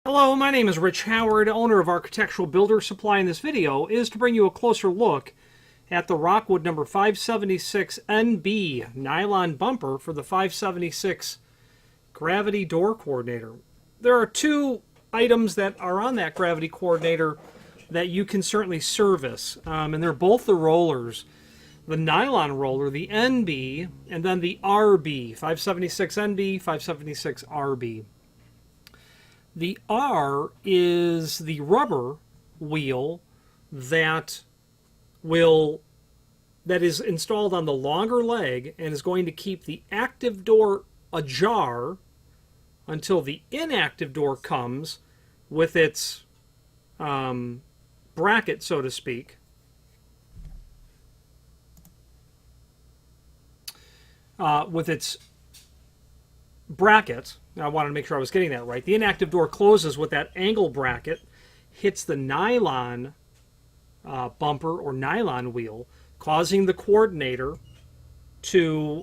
Hello, my name is Rich Howard, owner of Architectural Builder Supply. In this video is to bring you a closer look at the Rockwood number 576 NB nylon bumper for the 576 gravity door coordinator. There are two items that are on that gravity coordinator that you can certainly service, and they're both the rollers. The nylon roller, the NB, and then the RB, 576 NB, 576 RB. The R is the rubber wheel that is installed on the longer leg and is going to keep the active door ajar until the inactive door comes with its bracket, so to speak. With its bracket. I wanted to make sure I was getting that right. The inactive door closes with that angle bracket, hits the nylon bumper or nylon wheel, causing the coordinator to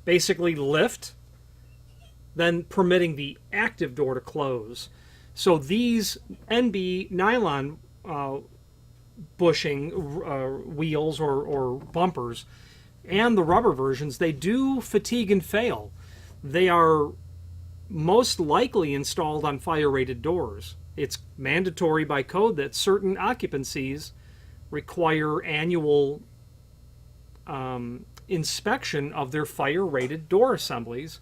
basically lift, then permitting the active door to close. So these NB nylon bushing wheels or bumpers and the rubber versions, they do fatigue and fail. They are most likely installed on fire-rated doors. It's mandatory by code that certain occupancies require annual inspection of their fire-rated door assemblies,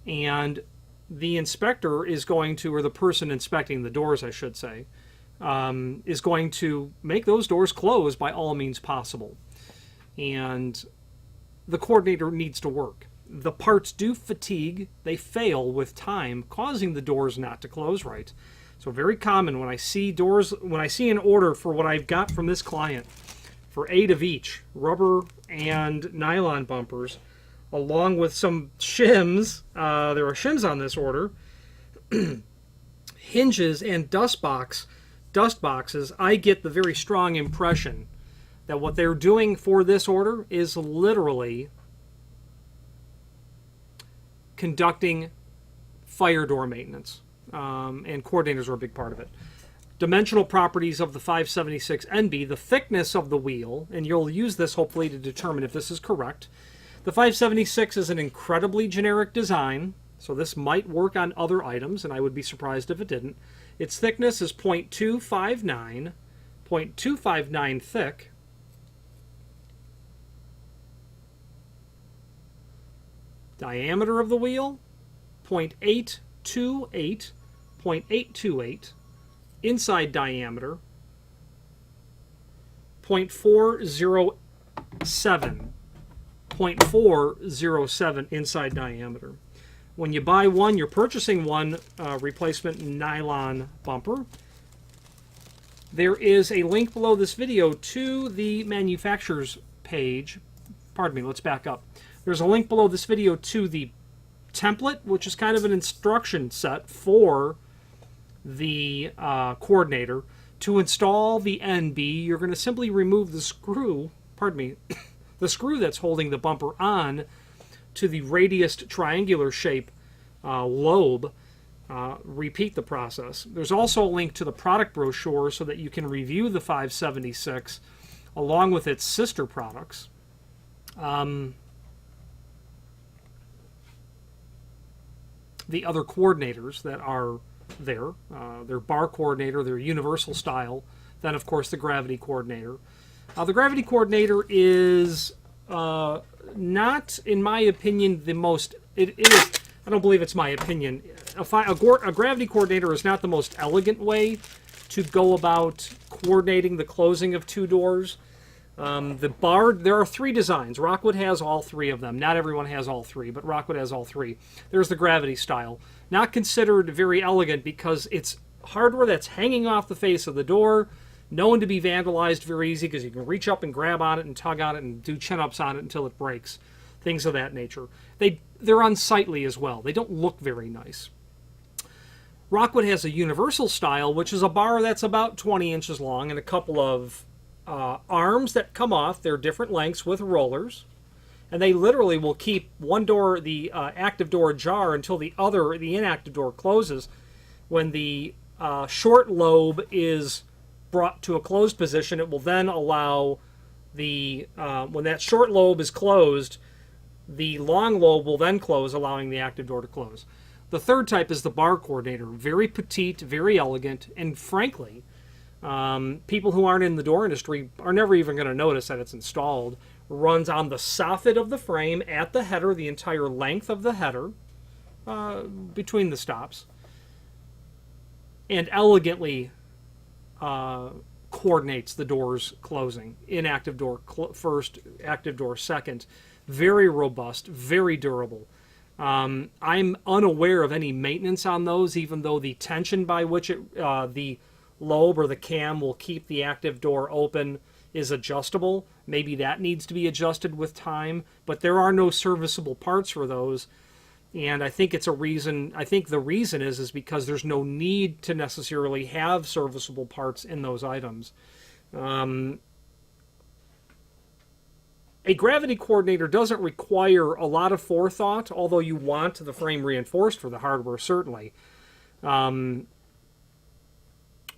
and the inspector is going to, or the person inspecting the doors, I should say, is going to make those doors close by all means possible. And the coordinator needs to work. The parts do fatigue, they fail with time, causing the doors not to close right. So very common when I see an order for what I've got from this client for 8 of each, rubber and nylon bumpers, along with some shims, there are shims on this order, hinges and dust boxes, I get the very strong impression that what they're doing for this order is literally conducting fire door maintenance, and coordinators are a big part of it. Dimensional properties of the 576 NB, the thickness of the wheel, and you'll use this hopefully to determine if this is correct. The 576 is an incredibly generic design, so this might work on other items, and I would be surprised if it didn't. Its thickness is 0.259 thick. Diameter of the wheel, 0.828. Inside diameter, 0.407 inside diameter. When you buy one, you're purchasing one replacement nylon bumper. There is a link below this video to the manufacturer's page. Pardon me, let's back up. There's a link below this video to the template, which is kind of an instruction set for the coordinator. To install the NB, you're going to simply remove the screw, the screw that's holding the bumper on to the radiused triangular shape lobe. Repeat the process. There's also a link to the product brochure so that you can review the 576 along with its sister products. The other coordinators that are there, their bar coordinator, their universal style, then of course the gravity coordinator. The gravity coordinator is not, in my opinion, the most, it is, I don't believe it's my opinion, a gravity coordinator is not the most elegant way to go about coordinating the closing of two doors. The bar, there are 3 designs. Rockwood has all 3 of them. Not everyone has all 3, but Rockwood has all 3. There's the gravity style. Not considered very elegant because it's hardware that's hanging off the face of the door, known to be vandalized very easy because you can reach up and grab on it and tug on it and do chin-ups on it until it breaks. Things of that nature. They're unsightly as well. They don't look very nice. Rockwood has a universal style, which is a bar that's about 20 inches long and a couple of arms that come off. They're different lengths with rollers. and they literally will keep one door, the active door, ajar until the inactive door closes. When the short lobe is brought to a closed position, it will then allow the, when that short lobe is closed, the long lobe will then close, allowing the active door to close. The third type is the bar coordinator. Very petite, very elegant, and frankly, people who aren't in the door industry are never even going to notice that it's installed. Runs on the soffit of the frame at the header, the entire length of the header, between the stops, and elegantly coordinates the doors closing. Inactive door first, active door second. Very robust, very durable. I'm unaware of any maintenance on those, even though the tension by which the lobe or the cam will keep the active door open is adjustable. Maybe that needs to be adjusted with time, but there are no serviceable parts for those. And I think it's a reason. I think the reason is because there's no need to necessarily have serviceable parts in those items. A gravity coordinator doesn't require a lot of forethought, although you want the frame reinforced for the hardware, certainly.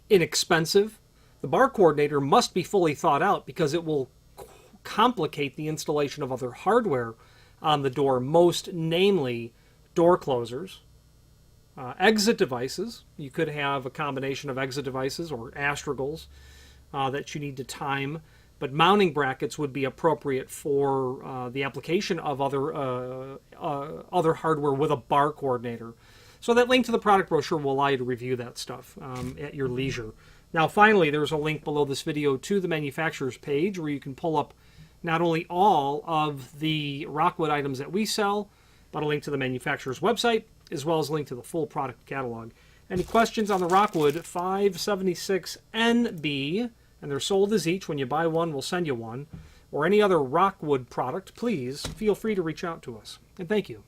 Inexpensive. The bar coordinator must be fully thought out because it will complicate the installation of other hardware on the door, most namely door closers. Exit devices. You could have a combination of exit devices or astragals that you need to time. But mounting brackets would be appropriate for the application of other hardware with a bar coordinator. So that link to the product brochure will allow you to review that stuff at your leisure. Now finally, there's a link below this video to the manufacturer's page where you can pull up not only all of the Rockwood items that we sell, but a link to the manufacturer's website, as well as a link to the full product catalog. Any questions on the Rockwood 576NB, and they're sold as each. When you buy one, we'll send you one, or any other Rockwood product, please feel free to reach out to us. And thank you.